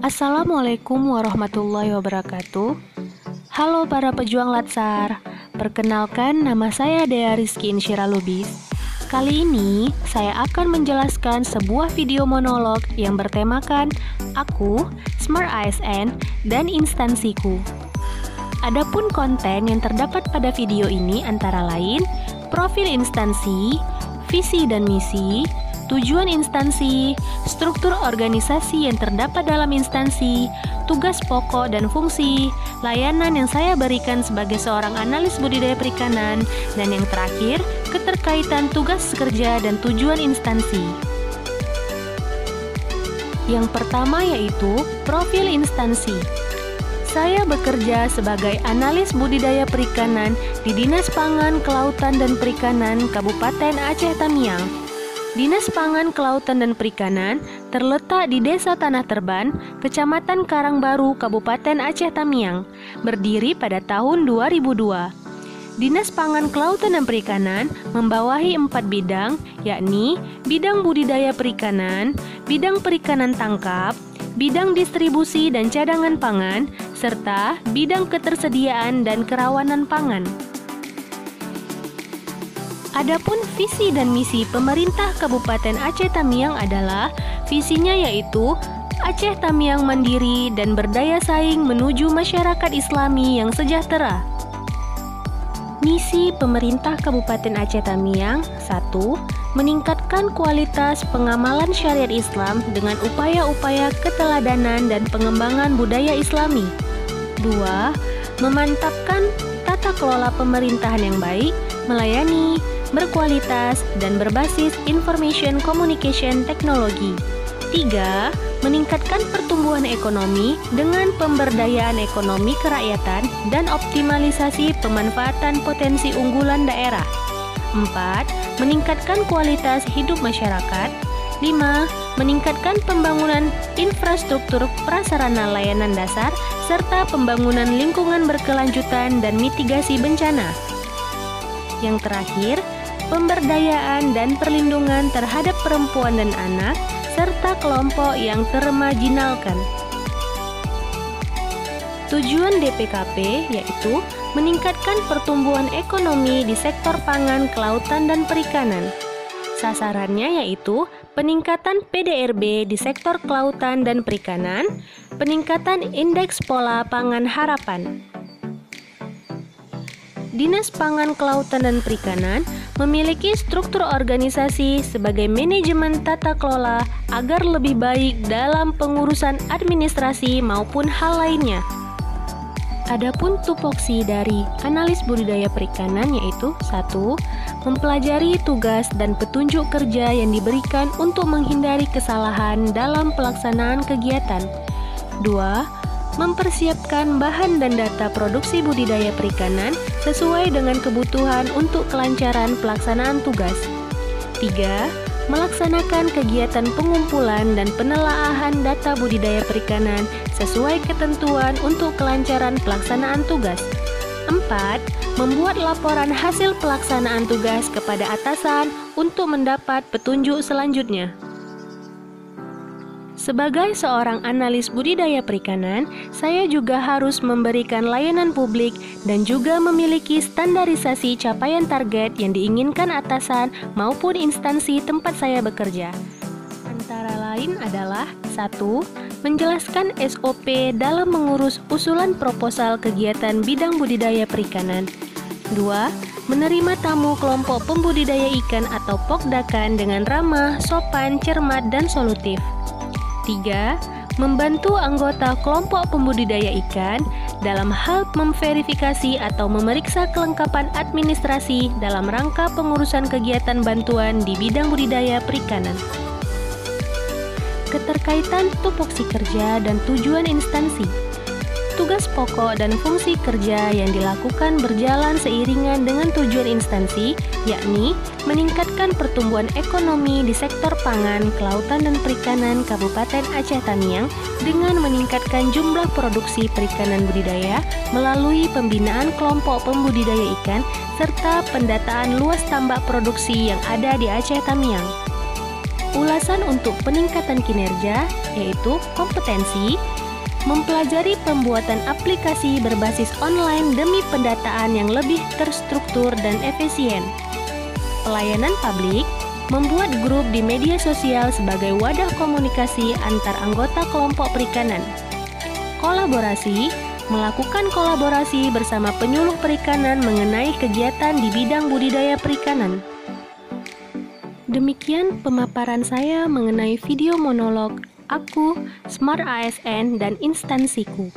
Assalamualaikum warahmatullahi wabarakatuh. Halo para pejuang Latsar, perkenalkan nama saya Dea Rizky Insyira Lubis. Kali ini saya akan menjelaskan sebuah video monolog yang bertemakan aku, Smart ASN, dan instansiku. Adapun konten yang terdapat pada video ini antara lain profil instansi, visi dan misi, tujuan instansi, struktur organisasi yang terdapat dalam instansi, tugas pokok dan fungsi, layanan yang saya berikan sebagai seorang analis budidaya perikanan, dan yang terakhir, keterkaitan tugas kerja dan tujuan instansi. Yang pertama yaitu profil instansi. Saya bekerja sebagai analis budidaya perikanan di Dinas Pangan, Kelautan dan Perikanan Kabupaten Aceh Tamiang. Dinas Pangan, Kelautan dan Perikanan terletak di Desa Tanah Terban, Kecamatan Karangbaru, Kabupaten Aceh Tamiang, berdiri pada tahun 2002. Dinas Pangan, Kelautan dan Perikanan membawahi 4 bidang, yakni bidang budidaya perikanan, bidang perikanan tangkap, bidang distribusi dan cadangan pangan, serta bidang ketersediaan dan kerawanan pangan. Adapun visi dan misi pemerintah Kabupaten Aceh Tamiang adalah visinya yaitu Aceh Tamiang mandiri dan berdaya saing menuju masyarakat Islami yang sejahtera. Misi pemerintah Kabupaten Aceh Tamiang 1. Meningkatkan kualitas pengamalan syariat Islam dengan upaya-upaya keteladanan dan pengembangan budaya Islami. 2. Memantapkan tata kelola pemerintahan yang baik, melayani, berkualitas, dan berbasis information communication technology. 3. Meningkatkan pertumbuhan ekonomi dengan pemberdayaan ekonomi kerakyatan dan optimalisasi pemanfaatan potensi unggulan daerah. 4. Meningkatkan kualitas hidup masyarakat. 5. Meningkatkan pembangunan infrastruktur prasarana layanan dasar serta pembangunan lingkungan berkelanjutan dan mitigasi bencana. Yang terakhir, pemberdayaan dan perlindungan terhadap perempuan dan anak, serta kelompok yang termarginalkan. Tujuan DPKP yaitu meningkatkan pertumbuhan ekonomi di sektor pangan, kelautan, dan perikanan. Sasarannya yaitu peningkatan PDRB di sektor kelautan dan perikanan, peningkatan indeks pola pangan harapan. Dinas Pangan, Kelautan dan Perikanan memiliki struktur organisasi sebagai manajemen tata kelola agar lebih baik dalam pengurusan administrasi maupun hal lainnya. Adapun tupoksi dari analis budidaya perikanan yaitu 1. Mempelajari tugas dan petunjuk kerja yang diberikan untuk menghindari kesalahan dalam pelaksanaan kegiatan. 2. Mempersiapkan bahan dan data produksi budidaya perikanan sesuai dengan kebutuhan untuk kelancaran pelaksanaan tugas. 3. Melaksanakan kegiatan pengumpulan dan penelaahan data budidaya perikanan sesuai ketentuan untuk kelancaran pelaksanaan tugas. 4. Membuat laporan hasil pelaksanaan tugas kepada atasan untuk mendapat petunjuk selanjutnya. Sebagai seorang analis budidaya perikanan, saya juga harus memberikan layanan publik dan juga memiliki standarisasi capaian target yang diinginkan atasan maupun instansi tempat saya bekerja. Antara lain adalah 1. Menjelaskan SOP dalam mengurus usulan proposal kegiatan bidang budidaya perikanan. 2. Menerima tamu kelompok pembudidaya ikan atau pokdakan dengan ramah, sopan, cermat, dan solutif. 3. Membantu anggota kelompok pembudidaya ikan dalam hal memverifikasi atau memeriksa kelengkapan administrasi dalam rangka pengurusan kegiatan bantuan di bidang budidaya perikanan. Keterkaitan tupoksi kerja dan tujuan instansi. Tugas pokok dan fungsi kerja yang dilakukan berjalan seiringan dengan tujuan instansi, yakni meningkatkan pertumbuhan ekonomi di sektor pangan, kelautan, dan perikanan Kabupaten Aceh Tamiang dengan meningkatkan jumlah produksi perikanan budidaya melalui pembinaan kelompok pembudidaya ikan serta pendataan luas tambak produksi yang ada di Aceh Tamiang. ulasan untuk peningkatan kinerja, yaitu kompetensi, mempelajari pembuatan aplikasi berbasis online demi pendataan yang lebih terstruktur dan efisien. Pelayanan publik, membuat grup di media sosial sebagai wadah komunikasi antar anggota kelompok perikanan. Kolaborasi, melakukan kolaborasi bersama penyuluh perikanan mengenai kegiatan di bidang budidaya perikanan. Demikian pemaparan saya mengenai video monolog Aku, Smart ASN, dan Instansiku.